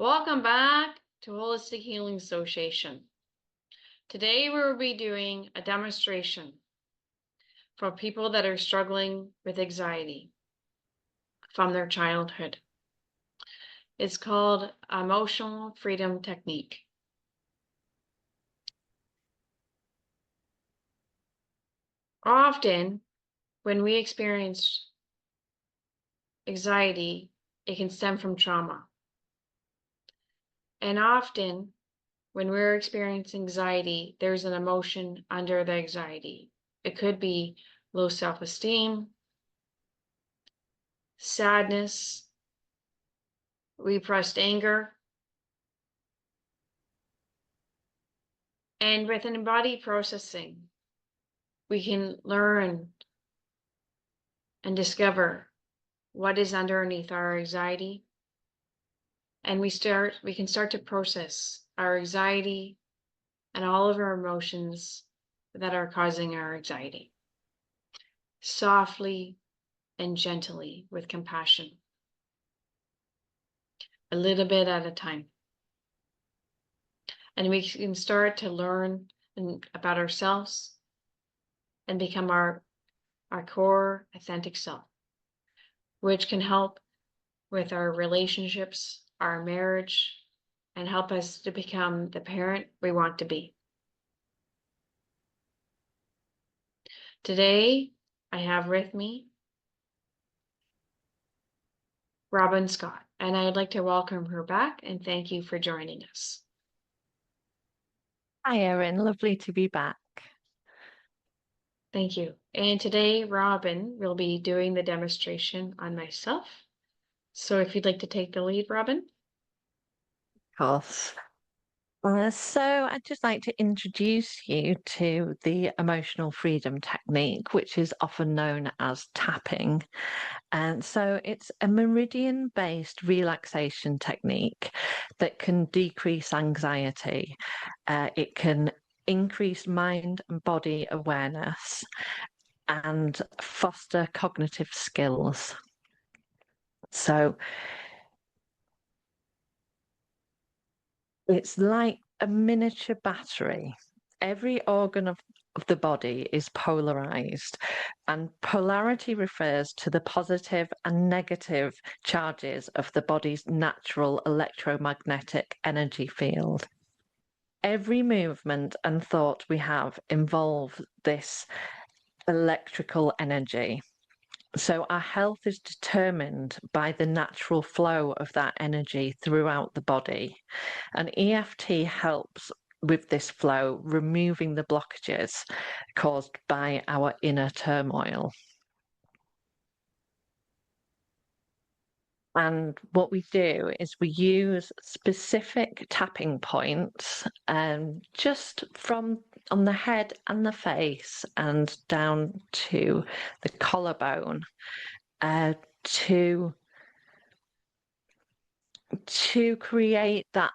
Welcome back to Holistic Healing Association. Today we will be doing a demonstration for people that are struggling with anxiety from their childhood. It's called Emotional Freedom Technique. Often, when we experience anxiety, it can stem from trauma. And often, when we're experiencing anxiety, there's an emotion under the anxiety. It could be low self-esteem, sadness, repressed anger. And with an embodied processing, we can learn and discover what is underneath our anxiety. And we can start to process our anxiety and all of our emotions that are causing our anxiety. Softly and gently with compassion. A little bit at a time. And we can start to learn about ourselves and become our core authentic self, which can help with our relationships, our marriage, and help us to become the parent we want to be. Today, I have with me Robin Scott, and I'd like to welcome her back and thank you for joining us. Hi, Erin. Lovely to be back. Thank you. And today, Robin will be doing the demonstration on myself. So if you'd like to take the lead, Robin. Of course. So I'd just like to introduce you to the emotional freedom technique, which is often known as tapping. And so it's a meridian-based relaxation technique that can decrease anxiety. It can increase mind and body awareness and foster cognitive skills. So it's like a miniature battery. Every organ of the body is polarized, and polarity refers to the positive and negative charges of the body's natural electromagnetic energy field. Every movement and thought we have involve this electrical energy. So our health is determined by the natural flow of that energy throughout the body. And EFT helps with this flow, removing the blockages caused by our inner turmoil. And what we do is we use specific tapping points just from on the head and the face and down to the collarbone to create that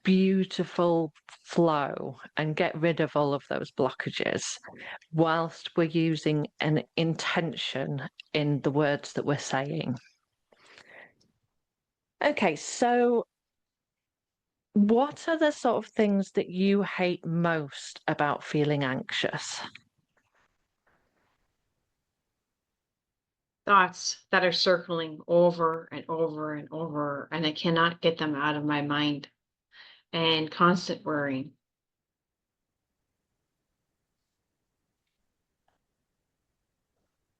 beautiful flow and get rid of all of those blockages whilst we're using an intention in the words that we're saying. Okay, so what are the sort of things that you hate most about feeling anxious? Thoughts that are circling over and over and over, and I cannot get them out of my mind, and constant worrying.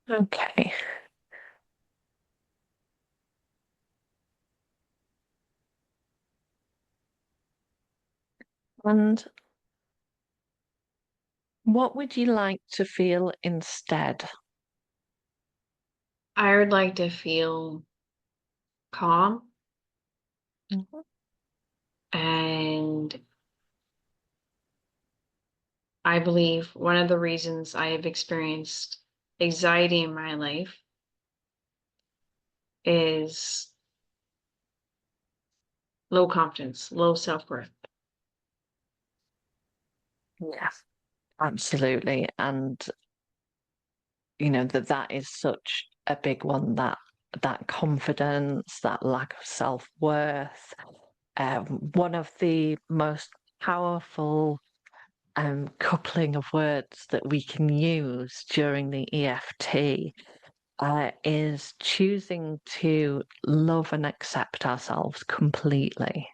Okay. And what would you like to feel instead? I would like to feel calm Mhm. and I believe one of the reasons I have experienced anxiety in my life is low confidence, low self-worth. Yes, absolutely. And that is such a big one, that confidence, that lack of self-worth. one of the most powerful coupling of words that we can use during the EFT is choosing to love and accept ourselves completely.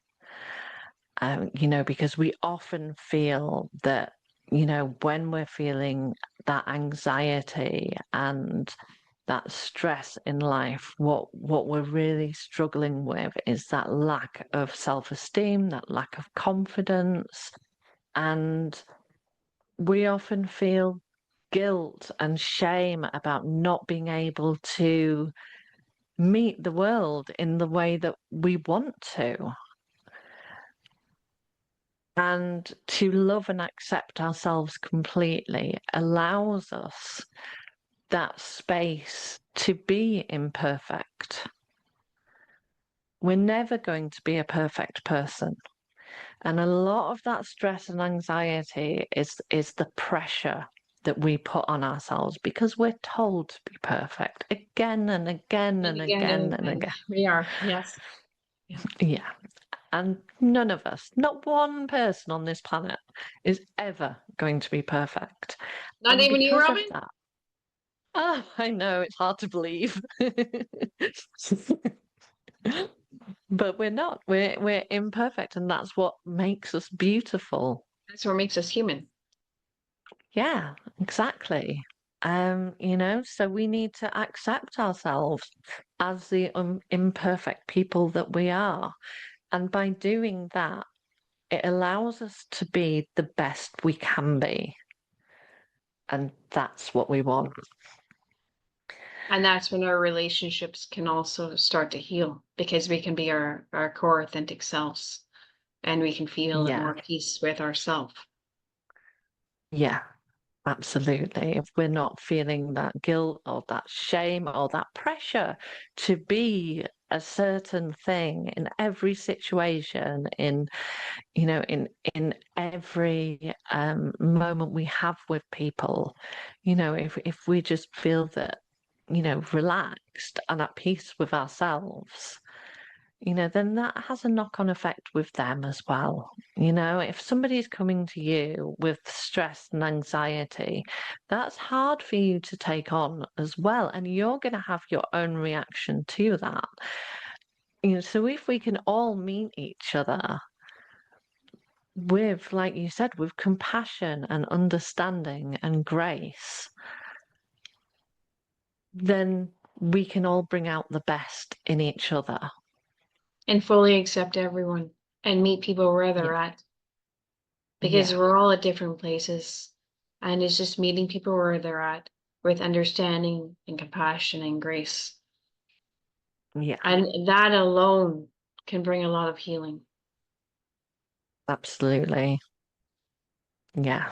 Because we often feel that, when we're feeling that anxiety and that stress in life, what we're really struggling with is that lack of self-esteem, that lack of confidence, and we often feel guilt and shame about not being able to meet the world in the way that we want to. And to love and accept ourselves completely allows us that space to be imperfect. We're never going to be a perfect person. And a lot of that stress and anxiety is the pressure that we put on ourselves because we're told to be perfect again and again and again and again. We are, yes. Yeah. And none of us, not one person on this planet, is ever going to be perfect. Not And even you, because of Robin? that, I know it's hard to believe. But we're not. We're imperfect, and that's what makes us beautiful. That's what makes us human. Yeah, exactly. So we need to accept ourselves as the imperfect people that we are. And by doing that, it allows us to be the best we can be. And that's what we want. And that's when our relationships can also start to heal because we can be our core authentic selves and we can feel at Yeah, more peace with ourselves. yeah, absolutely. If we're not feeling that guilt or that shame or that pressure to be a certain thing in every situation, in every moment we have with people, if we just feel that, relaxed and at peace with ourselves, then that has a knock-on effect with them as well. If somebody's coming to you with stress and anxiety, that's hard for you to take on as well, and you're going to have your own reaction to that. So if we can all meet each other with, like you said, with compassion and understanding and grace, then we can all bring out the best in each other. And fully accept everyone and meet people where they're Yeah, at because yeah, we're all at different places. And it's just meeting people where they're at with understanding and compassion and grace. yeah, And that alone can bring a lot of healing. absolutely. Yeah.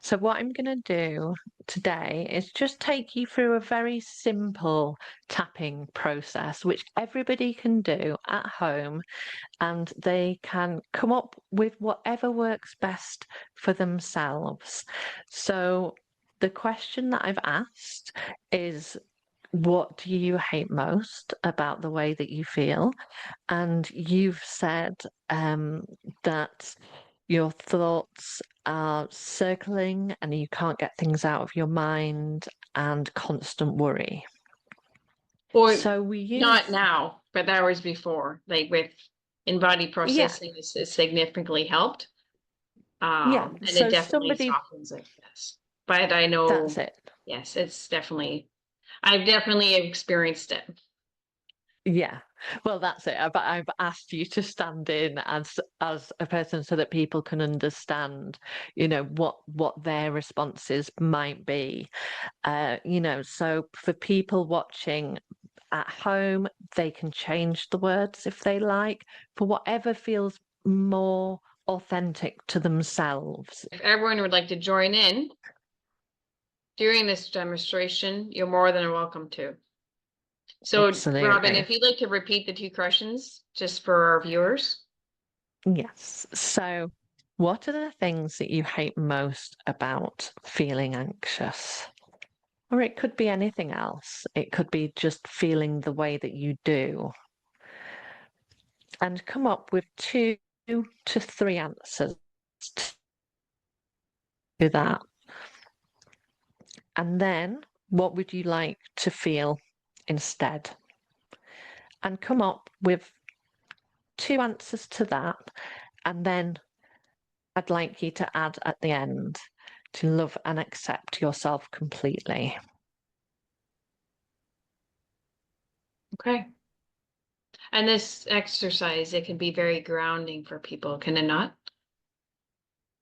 So, what I'm going to do today is just take you through a very simple tapping process, which everybody can do at home, and they can come up with whatever works best for themselves. So, the question that I've asked is, what do you hate most about the way that you feel? And you've said that your thoughts are circling and you can't get things out of your mind and constant worry. Or So we not use, now, but hours before, like with embodied yeah, processing, it's significantly helped. yeah. And it So definitely somebody, softens it, yes. But I that's know, it. yes, I've definitely experienced it. Yeah. Well, that's it. I've asked you to stand in as a person so that people can understand, what their responses might be. So for people watching at home, they can change the words if they like for whatever feels more authentic to themselves. If everyone would like to join in during this demonstration, you're more than welcome to. So, Robin, Absolutely. if you'd like to repeat the two questions just for our viewers. Yes. So, what are the things that you hate most about feeling anxious? Or it could be anything else. It could be just feeling the way that you do. and come up with 2 to 3 answers to that. And then what would you like to feel instead? And come up with 2 answers to that. And then I'd like you to add at the end to love and accept yourself completely. Okay. And this exercise, it can be very grounding for people, can it not?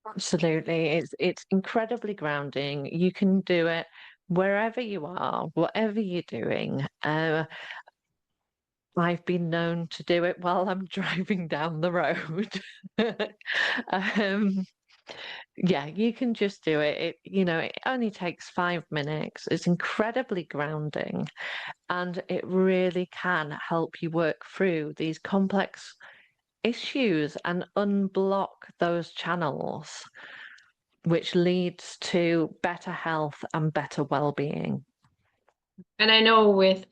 Absolutely. It's incredibly grounding. You can do it wherever you are, whatever you're doing. I've been known to do it while I'm driving down the road. um, yeah, you can just do it. It only takes 5 minutes. It's incredibly grounding, and it really can help you work through these complex issues and unblock those channels, which leads to better health and better well-being. And I know with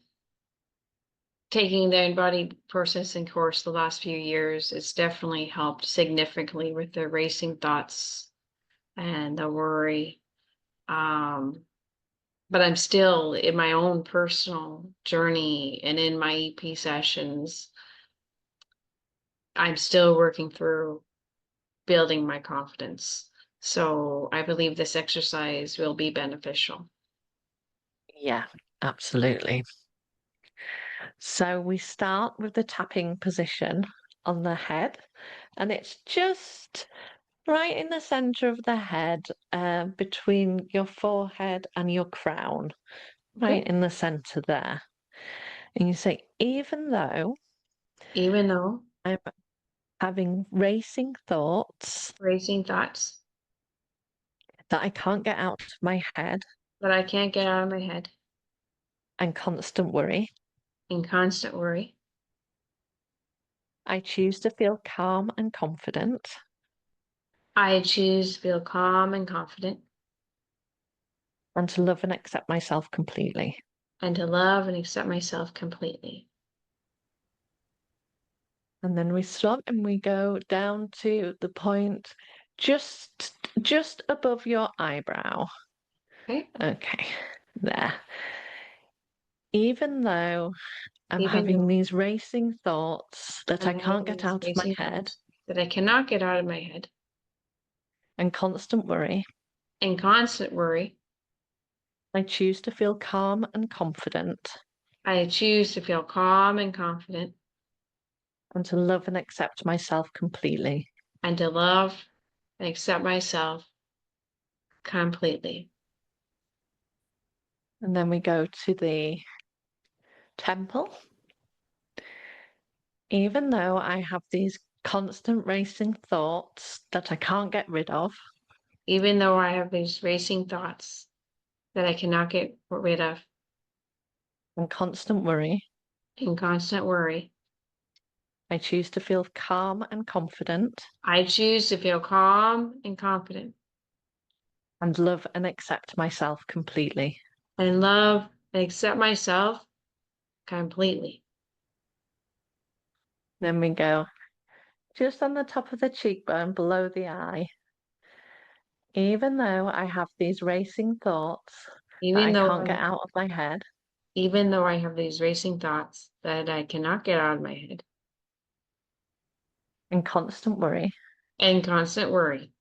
taking the embodied processing course the last few years, it's definitely helped significantly with the racing thoughts and the worry. But I'm still in my own personal journey and in my EP sessions, I'm still working through building my confidence. So I believe this exercise will be beneficial. Yeah, absolutely. So we start with the tapping position on the head, and it's just right in the center of the head, between your forehead and your crown, right Okay. in the center there. And you say, even though Even though I'm having racing thoughts racing thoughts that I can't get out of my head that I can't get out of my head and constant worry, and constant worry, I choose to feel calm and confident I choose to feel calm and confident and to love and accept myself completely. and to love and accept myself completely. And then we stop and we go down to the point just above your eyebrow. Okay. Okay, there. Even though I'm Even having though these racing thoughts that I I'm can't having get these out of my racing head thoughts that I cannot get out of my head and constant worry, and constant worry, I choose to feel calm and confident I choose to feel calm and confident and to love and accept myself completely. and to love and accept myself completely. And then we go to the temple. Even though I have these constant racing thoughts that I can't get rid of Even though I have these racing thoughts that I cannot get rid of and constant worry, and constant worry, I choose to feel calm and confident I choose to feel calm and confident and love and accept myself completely. and love and accept myself completely. Then we go just on the top of the cheekbone below the eye. Even though I have these racing thoughts that Even I though can't get out of my head even though I have these racing thoughts that I cannot get out of my head and constant worry, and constant worry,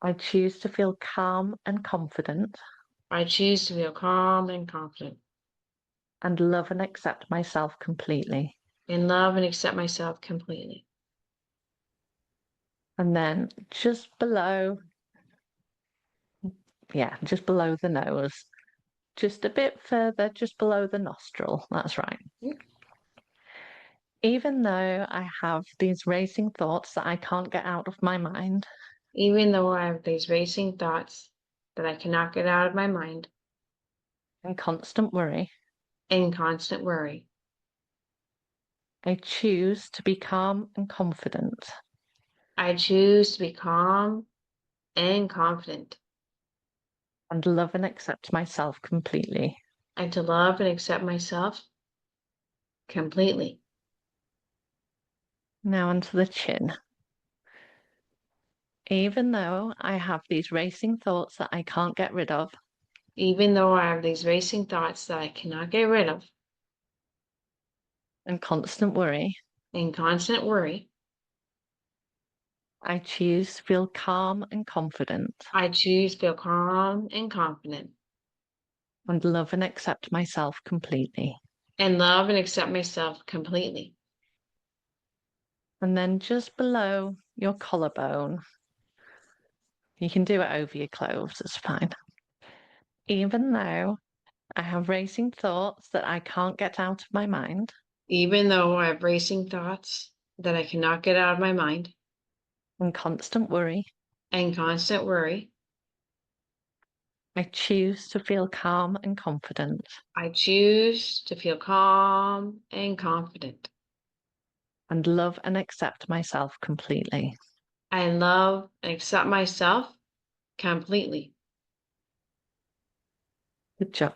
I choose to feel calm and confident I choose to feel calm and confident and love and accept myself completely. and love and accept myself completely. And then just below, just below the nose, just a bit further, just below the nostril. That's right. Even though I have these racing thoughts that I can't get out of my mind Even though I have these racing thoughts that I cannot get out of my mind and constant worry, and constant worry, I choose to be calm and confident I choose to be calm and confident and love and accept myself completely. and to love and accept myself completely. Now onto the chin. Even though I have these racing thoughts that I can't get rid of, even though I have these racing thoughts that I cannot get rid of, and constant worry, and constant worry, I choose to feel calm and confident, I choose to feel calm and confident, and love and accept myself completely. and love and accept myself completely. And then just below your collarbone, you can do it over your clothes, it's fine. Even though I have racing thoughts that I can't get out of my mind, Even though I have racing thoughts that I cannot get out of my mind, and constant worry, and constant worry, I choose to feel calm and confident, I choose to feel calm and confident. and love and accept myself completely. I love and accept myself completely. Good job.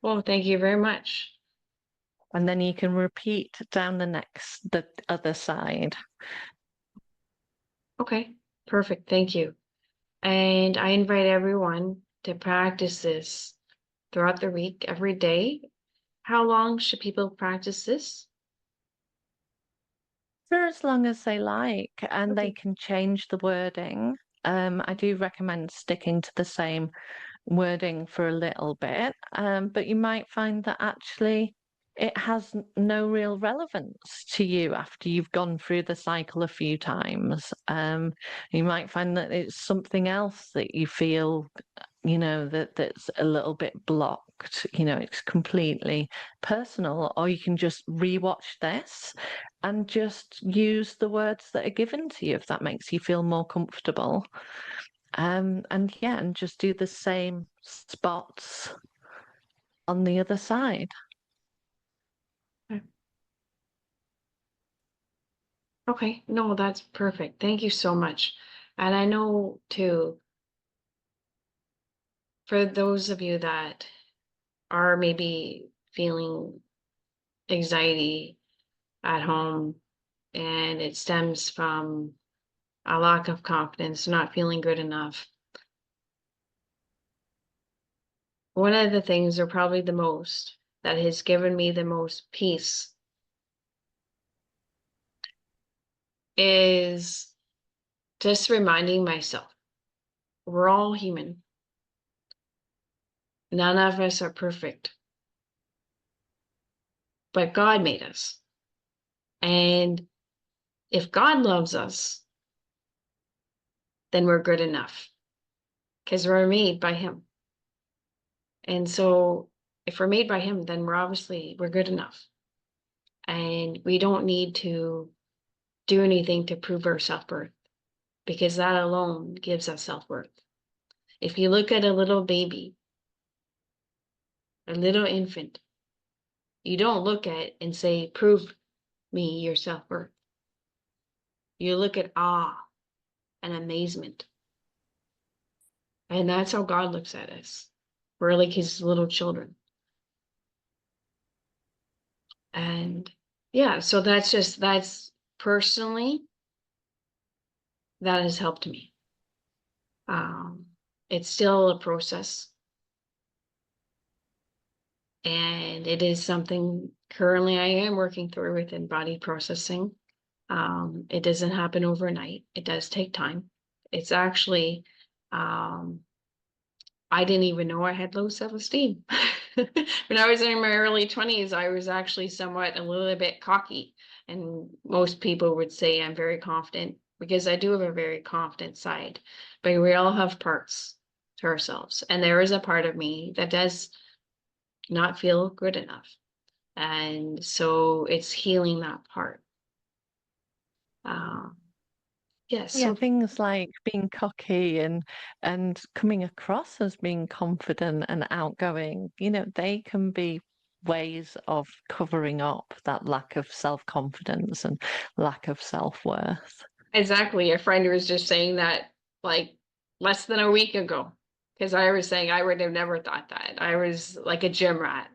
Well, thank you very much. And then you can repeat down the other side. Okay, perfect. Thank you. And I invite everyone to practice this throughout the week, every day. How long should people practice this? For as long as they like, and they Okay. can change the wording. I do recommend sticking to the same wording for a little bit, but you might find that actually it has no real relevance to you after you've gone through the cycle a few times. You might find that it's something else that you feel, that's a little bit blocked. It's completely personal, or you can just rewatch this and just use the words that are given to you if that makes you feel more comfortable. And just do the same spots on the other side. Okay, no, that's perfect. Thank you so much. And I know too, for those of you that are maybe feeling anxiety at home and it stems from a lack of confidence, not feeling good enough. One of the things, or probably the most, that has given me the most peace is just reminding myself we're all human. None of us are perfect, but God made us. And if God loves us, then we're good enough because we're made by Him. And so if we're made by Him, then we're good enough. And we don't need to do anything to prove our self-worth because that alone gives us self-worth. If you look at a little baby, a little infant, you don't look at and say, prove me your self-worth. You look at awe and amazement. And that's how God looks at us. We're like His little children. And yeah, so that's personally, that has helped me. It's still a process. And it is something currently I am working through with embodied processing. It doesn't happen overnight. It does take time. It's actually, I didn't even know I had low self-esteem. When I was in my early 20s, I was actually somewhat a little bit cocky. And most people would say I'm very confident because I do have a very confident side. But we all have parts to ourselves. And there is a part of me that does not feel good enough. And so it's healing that part. Um, yeah, Yeah, so things like being cocky and coming across as being confident and outgoing, they can be ways of covering up that lack of self-confidence and lack of self-worth. exactly. A friend was just saying that like less than a week ago. Because I was saying I would have never thought that. I was like a gym rat.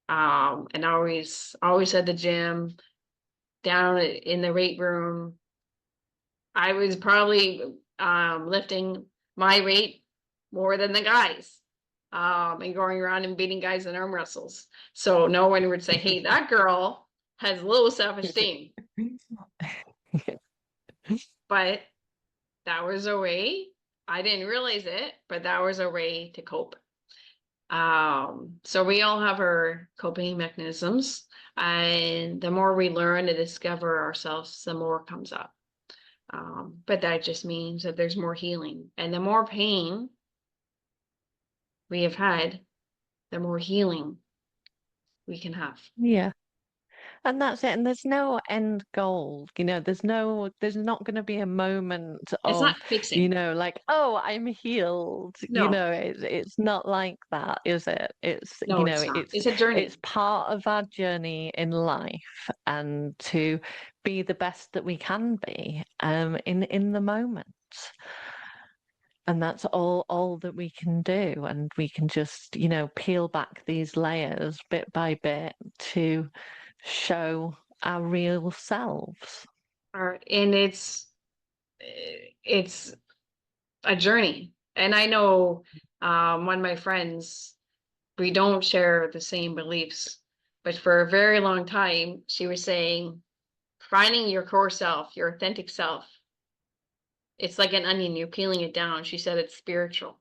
And always at the gym, down in the weight room. I was probably lifting my weight more than the guys, and going around and beating guys in arm wrestles. So no one would say, "Hey, that girl has low self-esteem." But that was a way. I didn't realize it, but that was a way to cope. So we all have our coping mechanisms, and the more we learn to discover ourselves, the more comes up. But that just means that there's more healing, and the more pain we have had, the more healing we can have. Yeah. And that's it. And there's no end goal. There's not going to be a moment It's of, not fixing. like, oh, I'm healed. No, It's not like that, is it? It's, no, it's not. it's It's a journey. it's part of our journey in life, and to be the best that we can be in the moment. And that's all that we can do. And we can just, peel back these layers bit by bit to show our real selves. And it's a journey. And I know one of my friends, we don't share the same beliefs, but for a very long time, she was saying, finding your core self, your authentic self, it's like an onion, you're peeling it down. She said it's spiritual.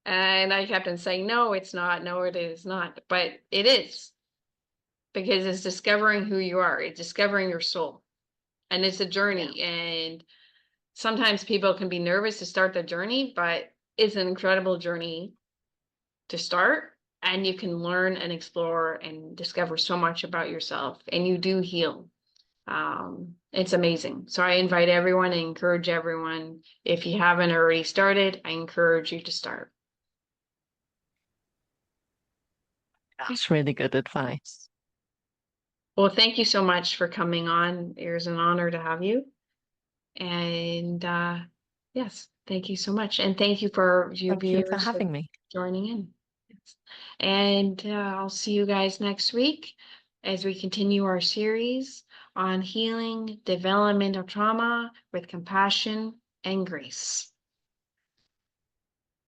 And I kept on saying, no, it's not. No, it is not. But it is, because it's discovering who you are. It's discovering your soul. And it's a journey. And sometimes people can be nervous to start the journey, but it's an incredible journey to start. And you can learn and explore and discover so much about yourself. And you do heal. It's amazing. So I invite everyone, I encourage everyone, if you haven't already started, I encourage you to start. That's really good advice. Well, thank you so much for coming on. It was an honor to have you. And yes, thank you so much. And thank you for you Thank you for viewers for having me. joining in. Yes. And I'll see you guys next week as we continue our series on healing developmental trauma with compassion and grace.